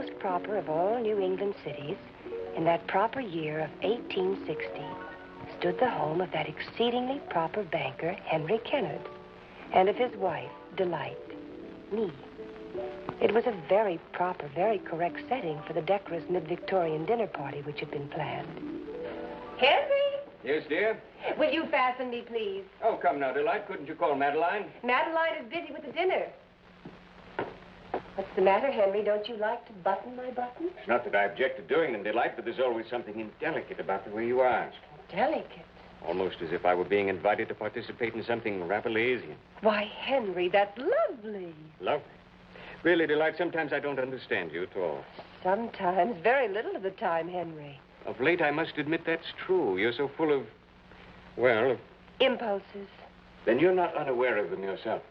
most proper of all New England cities, in that proper year of 1860, stood the home of that exceedingly proper banker, Henry Kennard, and of his wife, Delight, me. It was a very proper, very correct setting for the decorous mid-Victorian dinner party which had been planned. Henry? Yes, dear? Will you fasten me, please? Oh, come now, Delight. Couldn't you call Madeline? Madeline is busy with the dinner. What's the matter, Henry? Don't you like to button my buttons? It's not that I object to doing them, Delight, but there's always something indelicate about the way you ask. Delicate? Almost as if I were being invited to participate in something Rabelaisian. Why, Henry, that's lovely. Lovely? Really, Delight, sometimes I don't understand you at all. Sometimes. Very little of the time, Henry. Of late, I must admit that's true. You're so full of, well... Impulses. Then you're not unaware of them yourself.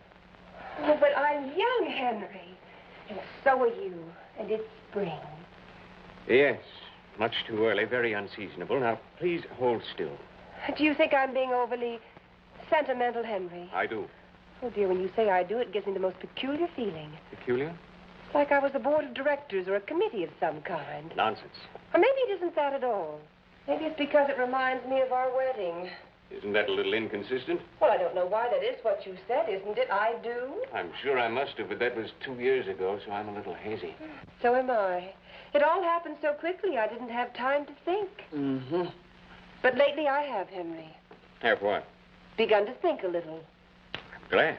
Oh, but I'm young, Henry. And so are you. And it's spring. Yes, much too early, very unseasonable. Now, please hold still. Do you think I'm being overly sentimental, Henry? I do. Oh, dear, when you say I do, it gives me the most peculiar feeling. Peculiar? Like I was a board of directors or a committee of some kind. Nonsense. Or maybe it isn't that at all. Maybe it's because it reminds me of our wedding. Isn't that a little inconsistent? Well, I don't know why that is what you said, isn't it? I do. I'm sure I must have, but that was 2 years ago, so I'm a little hazy. So am I. It all happened so quickly, I didn't have time to think. Mm-hmm. But lately I have, Henry. Have what? Begun to think a little. I'm glad.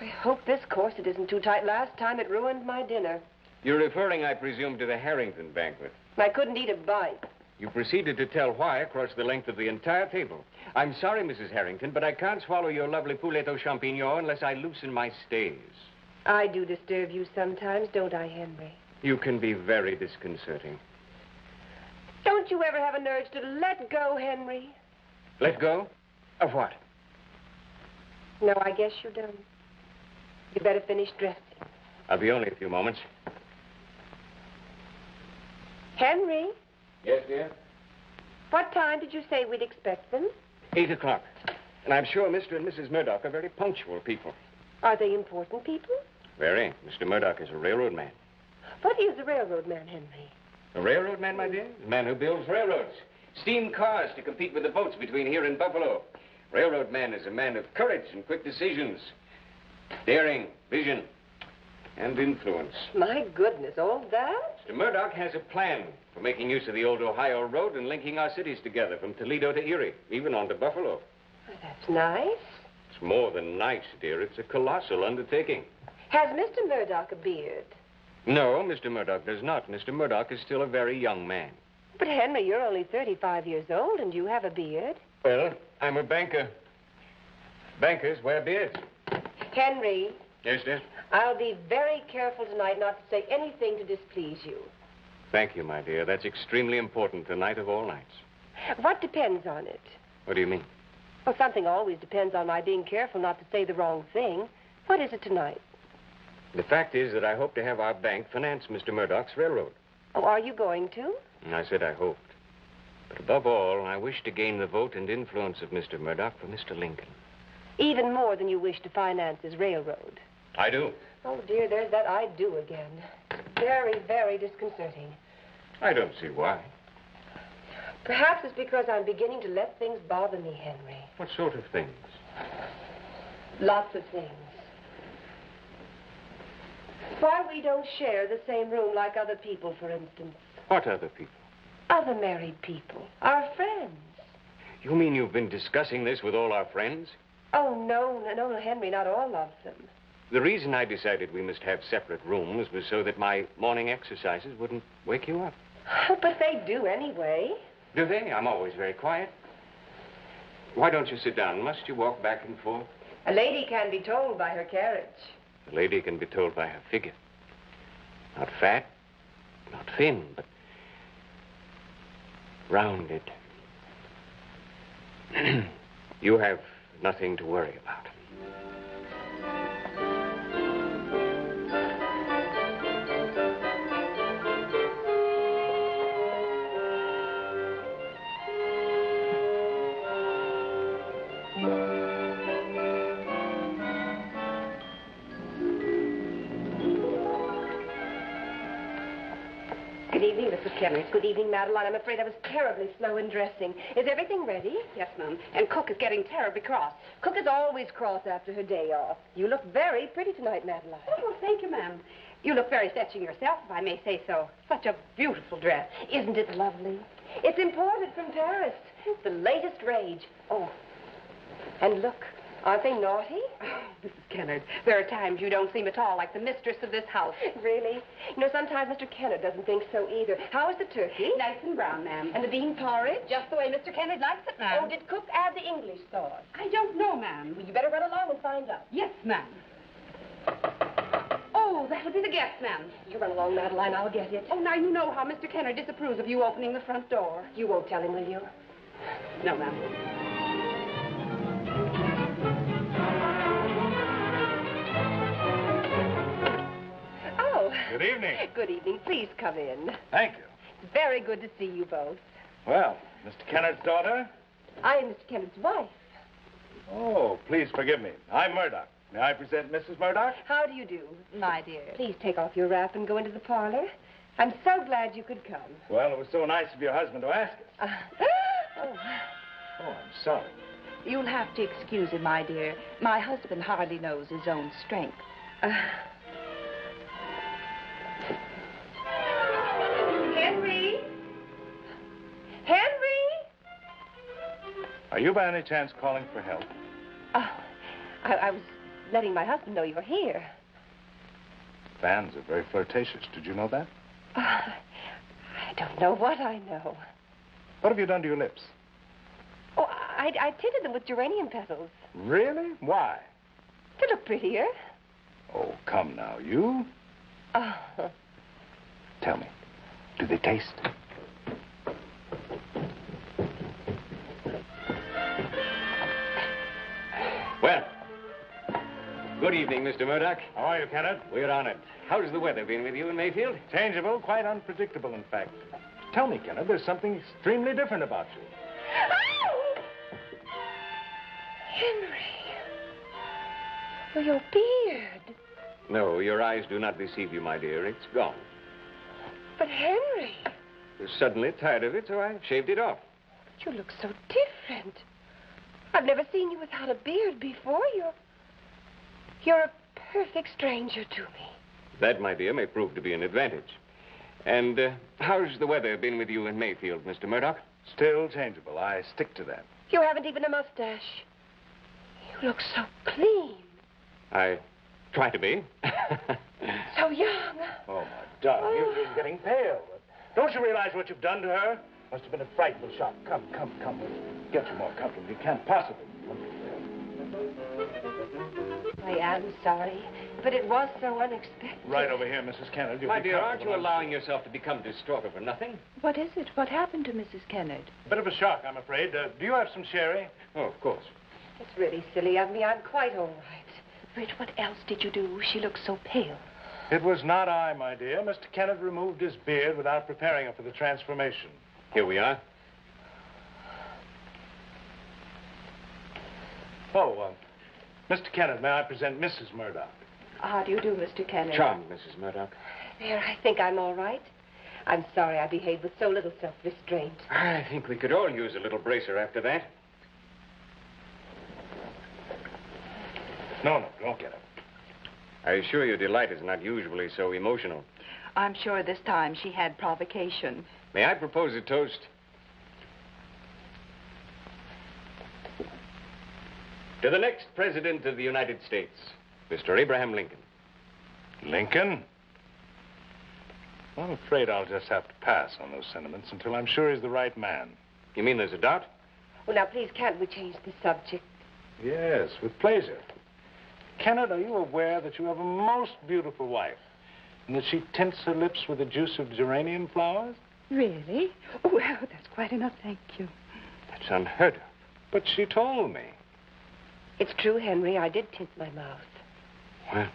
I hope this corset isn't too tight. Last time it ruined my dinner. You're referring, I presume, to the Harrington banquet. I couldn't eat a bite. You proceeded to tell why across the length of the entire table. I'm sorry, Mrs. Harrington, but I can't swallow your lovely poulet au champignon unless I loosen my stays. I do disturb you sometimes, don't I, Henry? You can be very disconcerting. Don't you ever have an urge to let go, Henry? Let go? Of what? No, I guess you don't. You better finish dressing. I'll be only a few moments. Henry? Yes, dear? What time did you say we'd expect them? 8 o'clock. And I'm sure Mr. and Mrs. Murdoch are very punctual people. Are they important people? Very. Mr. Murdoch is a railroad man. What is a railroad man, Henry? A railroad man, my dear? A man who builds railroads. Steam cars to compete with the boats between here and Buffalo. Railroad man is a man of courage and quick decisions. Daring, vision, and influence. My goodness, all that? Mr. Murdoch has a plan for making use of the old Ohio Road and linking our cities together from Toledo to Erie, even on to Buffalo. Oh, that's nice. It's more than nice, dear. It's a colossal undertaking. Has Mr. Murdoch a beard? No, Mr. Murdoch does not. Mr. Murdoch is still a very young man. But, Henry, you're only 35 years old and you have a beard. Well, I'm a banker. Bankers wear beards. Henry. Yes, dear? I'll be very careful tonight not to say anything to displease you. Thank you, my dear. That's extremely important tonight of all nights. What depends on it? What do you mean? Well, something always depends on my being careful not to say the wrong thing. What is it tonight? The fact is that I hope to have our bank finance Mr. Murdoch's railroad. Oh, are you going to? And I said I hoped. But above all, I wish to gain the vote and influence of Mr. Murdoch for Mr. Lincoln. Even more than you wish to finance his railroad. I do. Oh, dear, there's that I do again. Very, very disconcerting. I don't see why. Perhaps it's because I'm beginning to let things bother me, Henry. What sort of things? Lots of things. Why we don't share the same room like other people, for instance. What other people? Other married people. Our friends. You mean you've been discussing this with all our friends? Oh, no, Henry, not all of them. The reason I decided we must have separate rooms was so that my morning exercises wouldn't wake you up. Oh, but they do anyway. Do they? I'm always very quiet. Why don't you sit down? Must you walk back and forth? A lady can be told by her carriage. A lady can be told by her figure. Not fat, not thin, but rounded. You have nothing to worry about. Good evening, Mrs. Kennedy. Good evening, Madeline. I'm afraid I was terribly slow in dressing. Is everything ready? Yes, ma'am. And Cook is getting terribly cross. Cook is always cross after her day off. You look very pretty tonight, Madeline. Oh, well, thank you, ma'am. You look very fetching yourself, if I may say so. Such a beautiful dress. Isn't it lovely? It's imported from Paris. It's the latest rage. Oh, and look. Aren't they naughty? Oh, Mrs. Kennard, there are times you don't seem at all like the mistress of this house. Really? You know, sometimes Mr. Kennard doesn't think so either. How is the turkey? Nice and brown, ma'am. And the bean porridge? Just the way Mr. Kennard likes it, ma'am. Oh, did Cook add the English sauce? I don't know, ma'am. Well, you better run along and find out. Yes, ma'am. Oh, that'll be the guest, ma'am. You run along, Madeline. I'll get it. Oh, now you know how Mr. Kennard disapproves of you opening the front door. You won't tell him, will you? No, ma'am. Good evening. Good evening. Please come in. Thank you. It's very good to see you both. Well, Mr. Kennard's daughter? I am Mr. Kennard's wife. Oh, please forgive me. I'm Murdoch. May I present Mrs. Murdoch? How do you do? My dear. Please take off your wrap and go into the parlor. I'm so glad you could come. Well, it was so nice of your husband to ask us. Oh, Oh, I'm sorry. You'll have to excuse him, my dear. My husband hardly knows his own strength. Henry? Henry? Are you by any chance calling for help? I was letting my husband know you're here. Fans are very flirtatious. Did you know that? I don't know what I know. What have you done to your lips? Oh, I tinted them with geranium petals Really? Why? to look prettier. Oh, come now. You? Oh, Tell me. Do they taste? Well, good evening, Mr. Murdoch. How are you, Kennard? We're honored. How's the weather been with you in Mayfield? Changeable, quite unpredictable, in fact. Tell me, Kennard, there's something extremely different about you. Henry. Oh, your beard. No, your eyes do not deceive you, my dear. It's gone. But Henry, I was suddenly tired of it, so I shaved it off. you look so different. I've never seen you without a beard before. You're a perfect stranger to me. That, my dear, may prove to be an advantage. And how's the weather been with you in Mayfield, Mr. Murdoch? Still changeable. I stick to that. You haven't even a mustache. You look so clean, I try to be. so young. Oh, my darling, you're getting pale. Don't you realize what you've done to her? Must have been a frightful shock. Come. We'll get you more comfortable. You can't possibly. I am sorry, but it was so unexpected. Right over here, Mrs. Kennard. My dear, aren't you allowing yourself to become distraught over nothing? What is it? What happened to Mrs. Kennard? A bit of a shock, I'm afraid. Do you have some sherry? Oh, of course. It's really silly of me. I'm quite all right. Rich, what else did you do? She looks so pale. It was not I, my dear. Mr. Kennard removed his beard without preparing her for the transformation. Here we are. Oh, Mr. Kennard, may I present Mrs. Murdoch? How do you do, Mr. Kennard? Charmed, Mrs. Murdoch. There, I think I'm all right. I'm sorry I behaved with so little self-restraint. I think we could all use a little bracer after that. No, don't get it. I assure you, Delight is not usually so emotional. I'm sure this time she had provocation. May I propose a toast? To the next President of the United States, Mr. Abraham Lincoln. Lincoln? I'm afraid I'll just have to pass on those sentiments until I'm sure he's the right man. You mean there's a doubt? Well, now, please, can't we change the subject? Yes, with pleasure. Kennard, are you aware that you have a most beautiful wife and that she tints her lips with the juice of geranium flowers? Really? Oh, well, that's quite enough, thank you. That's unheard of. But she told me. It's true, Henry. I did tint my mouth. Well,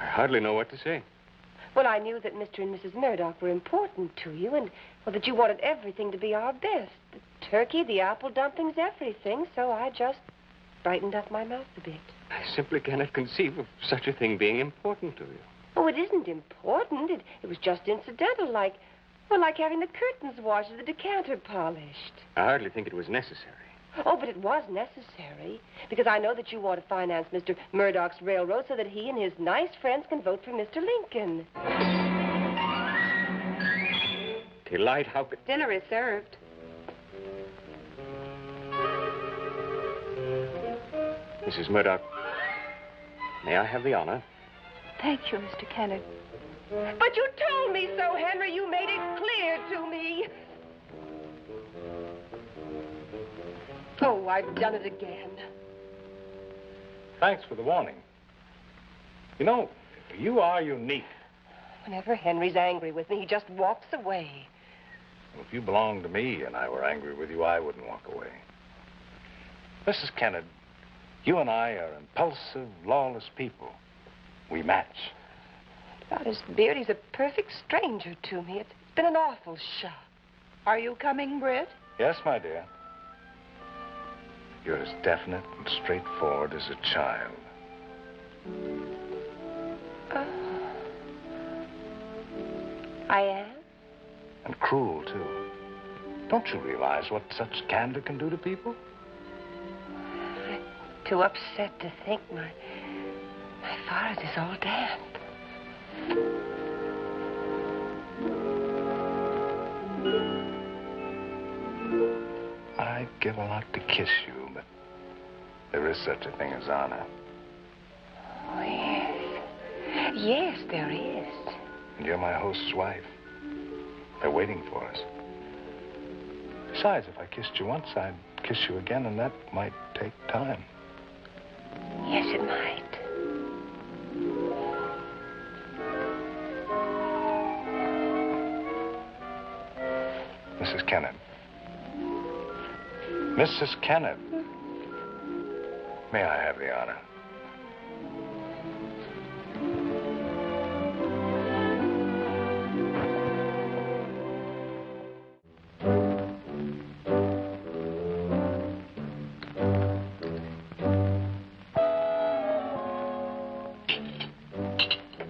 I hardly know what to say. Well, I knew that Mr. and Mrs. Murdoch were important to you, and, well, that you wanted everything to be our best. The turkey, the apple dumplings, everything. So I just brightened up my mouth a bit. I simply cannot conceive of such a thing being important to you. Oh, it isn't important. It was just incidental, like Well, like having the curtains washed or the decanter polished. I hardly think it was necessary. Oh, but it was necessary, because I know that you want to finance Mr. Murdoch's railroad so that he and his nice friends can vote for Mr. Lincoln. Delight, how could... Dinner is served. Mrs. Murdoch, may I have the honor? Thank you, Mr. Kennard. But you told me so, Henry. You made it clear to me. Oh, I've done it again. Thanks for the warning. You know, you are unique. Whenever Henry's angry with me, he just walks away. Well, if you belonged to me and I were angry with you, I wouldn't walk away. Mrs. Kennard, you and I are impulsive, lawless people. We match. God, his beauty's a perfect stranger to me. It's been an awful shock. Are you coming, Britt? Yes, my dear. You're as definite and straightforward as a child. I am? And cruel, too. Don't you realize what such candor can do to people? I'm too upset to think my father's is all damp. I'd give a lot to kiss you, but there is such a thing as honor. Oh, yes. Yes, there is. And you're my host's wife. They're waiting for us. Besides, if I kissed you once, I'd kiss you again, and that might take time. Yes, it might. Mrs. Kennard. Mrs. Kennard. May I have the honor?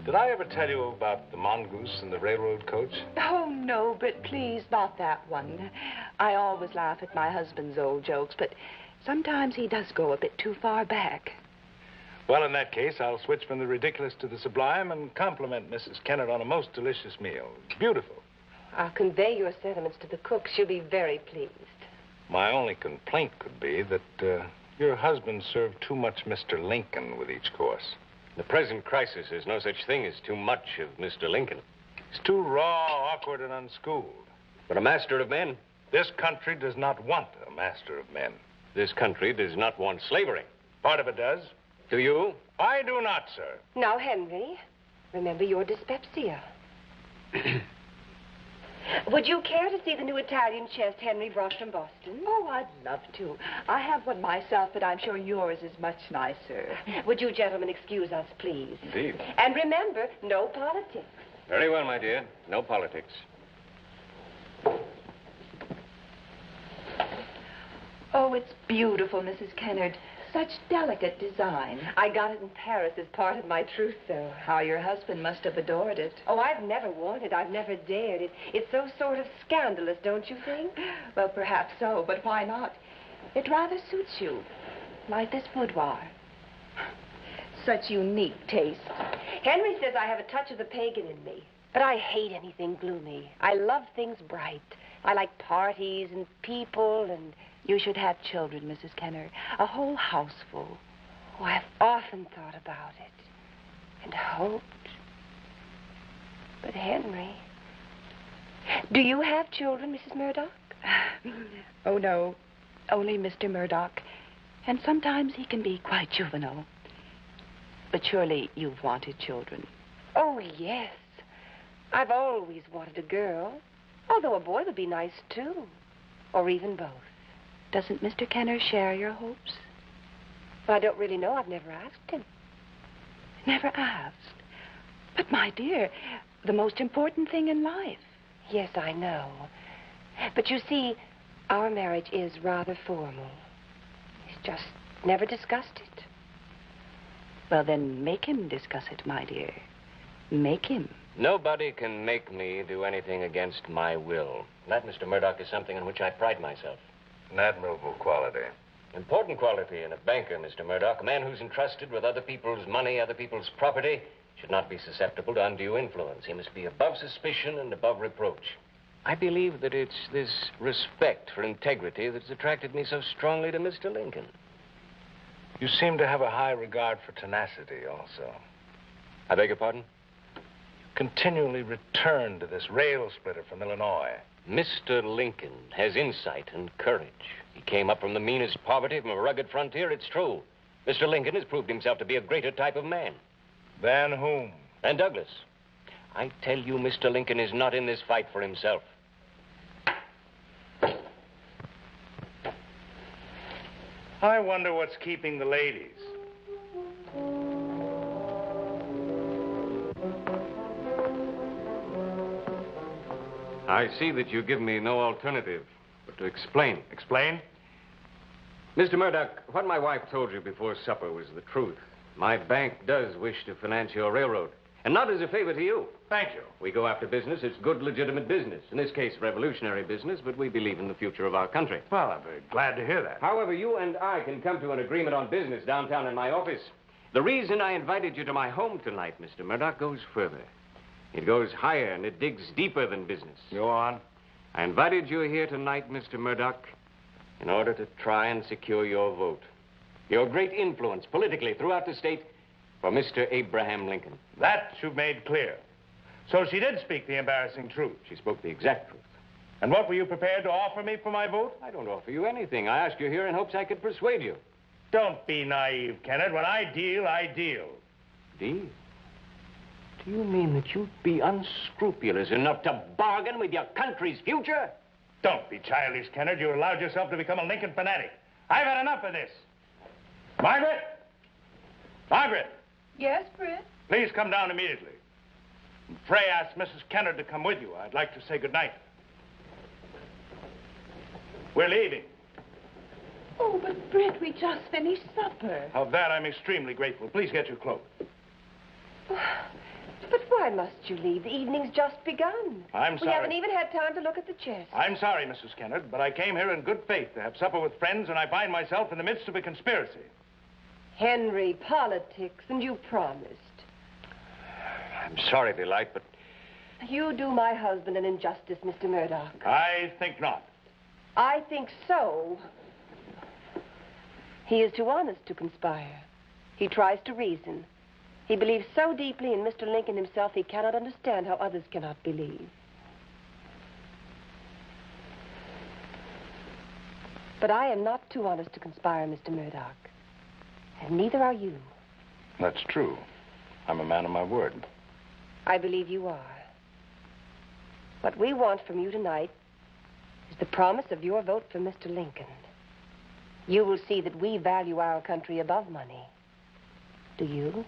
Did I ever tell you about the mongoose and the railroad coach? Oh, no, but please, not that one. I always laugh at my husband's old jokes, but sometimes he does go a bit too far back. Well, in that case, I'll switch from the ridiculous to the sublime and compliment Mrs. Kennard on a most delicious meal. It's beautiful. I'll convey your sentiments to the cook. She'll be very pleased. My only complaint could be that your husband served too much Mr. Lincoln with each course. The present crisis is no such thing as too much of Mr. Lincoln. He's too raw, awkward, and unschooled. But a master of men? This country does not want a master of men. This country does not want slavery. Part of it does. Do you? I do not, sir. Now, Henry, remember your dyspepsia. Would you care to see the new Italian chest Henry brought from Boston? Oh, I'd love to. I have one myself, but I'm sure yours is much nicer. Would you gentlemen excuse us, please? Indeed. And remember, no politics. Very well, my dear. No politics. Oh, it's beautiful, Mrs. Kennard. Such delicate design. I got it in Paris as part of my trousseau. How your husband must have adored it. Oh, I've never worn it. I've never dared. It's so sort of scandalous, don't you think? Well, perhaps so, but why not? It rather suits you, like this boudoir. Such unique taste. Henry says I have a touch of the pagan in me, but I hate anything gloomy. I love things bright. I like parties and people and... You should have children, Mrs. Kennard. A whole house full. Oh, I've often thought about it and hoped. But Henry... Do you have children, Mrs. Murdoch? Oh, no. Only Mr. Murdoch. And sometimes he can be quite juvenile. But surely you've wanted children. Oh, yes. I've always wanted a girl. Although a boy would be nice, too. Or even both. Doesn't Mr. Kennard share your hopes? Well, I don't really know. I've never asked him. Never asked? But, my dear, the most important thing in life. Yes, I know. But you see, our marriage is rather formal. He's just never discussed it. Well, then make him discuss it, my dear. Make him. Nobody can make me do anything against my will. That, Mr. Murdoch, is something in which I pride myself. An admirable quality. Important quality in a banker, Mr. Murdoch. A man who's entrusted with other people's money, other people's property, should not be susceptible to undue influence. He must be above suspicion and above reproach. I believe that it's this respect for integrity that's attracted me so strongly to Mr. Lincoln. You seem to have a high regard for tenacity also. I beg your pardon? Continually return to this rail splitter from Illinois. Mr. Lincoln has insight and courage. He came up from the meanest poverty, from a rugged frontier, it's true. Mr. Lincoln has proved himself to be a greater type of man. Than whom? Than Douglas. I tell you, Mr. Lincoln is not in this fight for himself. I wonder what's keeping the ladies. I see that you give me no alternative but to explain. Explain? Mr. Murdoch, what my wife told you before supper was the truth. My bank does wish to finance your railroad, and not as a favor to you. Thank you. We go after business. It's good, legitimate business. In this case, revolutionary business, but we believe in the future of our country. Well, I'm very glad to hear that. However, you and I can come to an agreement on business downtown in my office. The reason I invited you to my home tonight, Mr. Murdoch, goes further. It goes higher and it digs deeper than business. Go on. I invited you here tonight, Mr. Murdoch, in order to try and secure your vote. Your great influence politically throughout the state for Mr. Abraham Lincoln. That you've made clear. So she did speak the embarrassing truth. She spoke the exact truth. And what were you prepared to offer me for my vote? I don't offer you anything. I asked you here in hopes I could persuade you. Don't be naive, Kenneth. When I deal, I deal. Deal? Do you mean that you'd be unscrupulous enough to bargain with your country's future? Don't be childish, Kenneth. You allowed yourself to become a Lincoln fanatic. I've had enough of this. Margaret? Margaret, Yes, Fred? please come down immediately. And pray ask Mrs. Kenneth to come with you. I'd like to say goodnight. We're leaving. Oh, but Britt, we just finished supper. Of that, I'm extremely grateful. Please get your cloak. But why must you leave? The evening's just begun. I'm We haven't sorry. even had time to look at the chest. I'm sorry, Mrs. Kenneth, but I came here in good faith to have supper with friends, and I find myself in the midst of a conspiracy. Henry, politics, and you promised. I'm sorry, Delight, but You do my husband an injustice, Mr. Murdoch. I think not. I think so. He is too honest to conspire. He tries to reason. He believes so deeply in Mr. Lincoln himself, he cannot understand how others cannot believe. But I am not too honest to conspire, Mr. Murdoch. And neither are you. That's true. I'm a man of my word. I believe you are. What we want from you tonight is the promise of your vote for Mr. Lincoln. You will see that we value our country above money. Do you?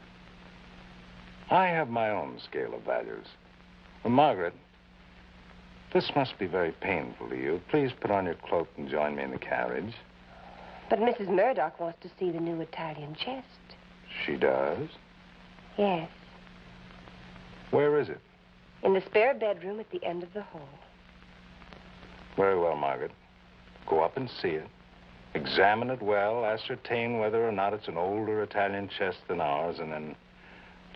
I have my own scale of values. Well, Margaret, this must be very painful to you. Please put on your cloak and join me in the carriage. But Mrs. Murdoch wants to see the new Italian chest. She does? Yes. Where is it? In the spare bedroom at the end of the hall. Very well, Margaret. Go up and see it. Examine it well, ascertain whether or not it's an older Italian chest than ours, and then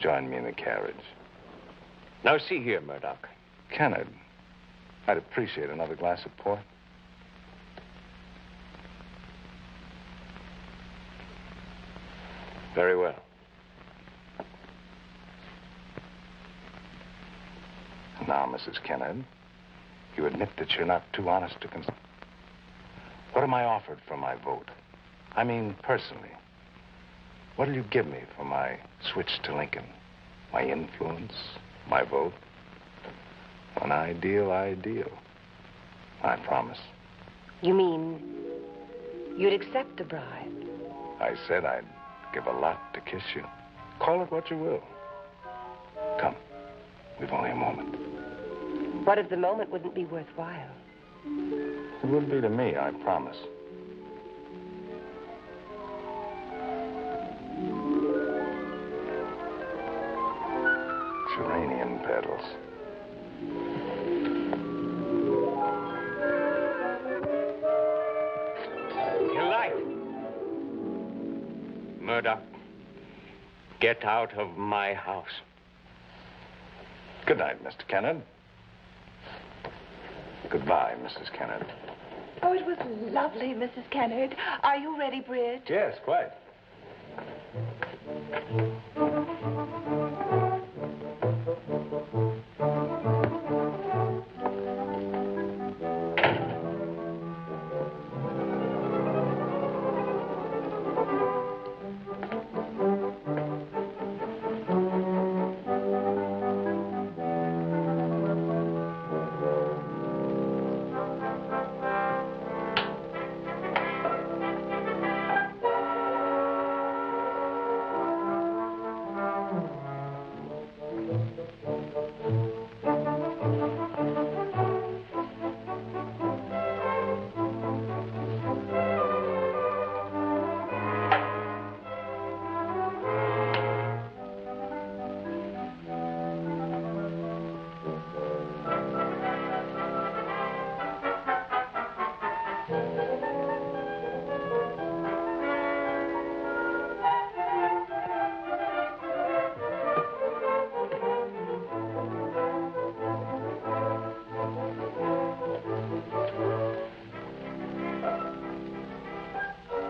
join me in the carriage. now see here, Murdoch. Kenneth, I'd appreciate another glass of port. Very well. Now, Mrs. Kenneth, you admit that you're not too honest to What am I offered for my vote? I mean, personally. What'll you give me for my switch to Lincoln? My influence? My vote? When I deal, I deal. I promise. You mean you'd accept the bribe? I said I'd give a lot to kiss you. Call it what you will. Come. We've only a moment. What if the moment wouldn't be worthwhile? It would be to me, I promise. Geranium petals. else. Your life. Murdoch, get out of my house. Good night, Mr. Kennard. Goodbye, Mrs. Kennard. Oh, it was lovely, Mrs. Kennard. Are you ready, Bridge? Yes, quite.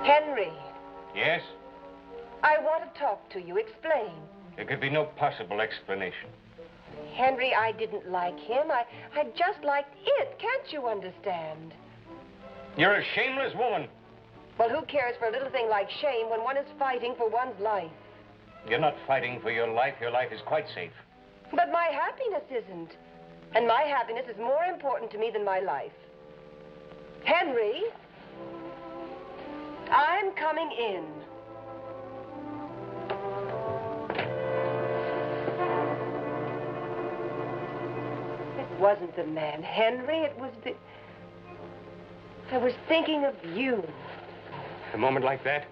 Henry, Yes? I want to talk to you. Explain. There could be no possible explanation. Henry, I didn't like him. I just liked it. Can't you understand? You're a shameless woman. Well, who cares for a little thing like shame when one is fighting for one's life? You're not fighting for your life. Your life is quite safe. But my happiness isn't. And my happiness is more important to me than my life. Henry, I'm coming in. It wasn't the man, Henry. It was the... I was thinking of you. A moment like that,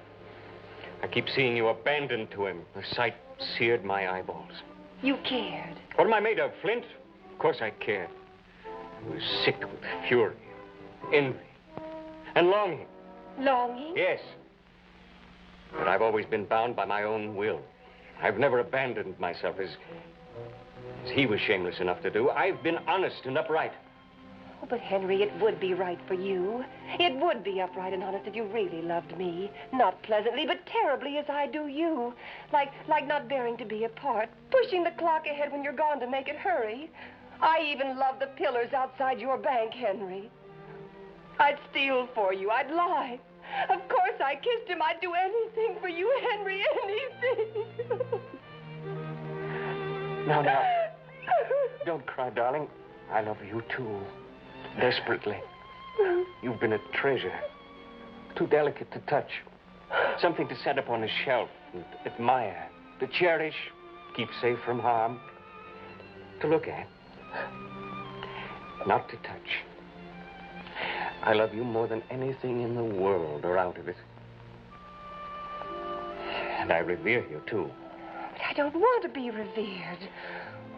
I keep seeing you abandoned to him. The sight seared my eyeballs. You cared. What am I made of, Flint? Of course I cared. I was sick with fury, envy, and longing. Longing? Yes. But I've always been bound by my own will. I've never abandoned myself as he was shameless enough to do. I've been honest and upright. Oh, but Henry, it would be right for you. It would be upright and honest if you really loved me. Not pleasantly, but terribly as I do you. Like not bearing to be apart, pushing the clock ahead when you're gone to make it hurry. I even love the pillars outside your bank, Henry. I'd steal for you. I'd lie. Of course I kissed him. I'd do anything for you, Henry, anything. Now. Don't cry, darling. I love you, too. Desperately. You've been a treasure. Too delicate to touch. Something to set up on a shelf and admire. To cherish. Keep safe from harm. To look at. Not to touch. I love you more than anything in the world or out of it. And I revere you, too. But I don't want to be revered.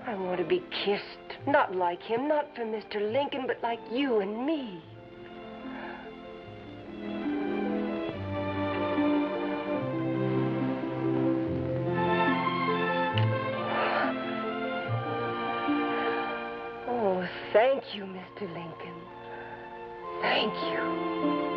I want to be kissed. Not like him, not for Mr. Lincoln, but like you and me. Oh, thank you, Mr. Lincoln. Thank you.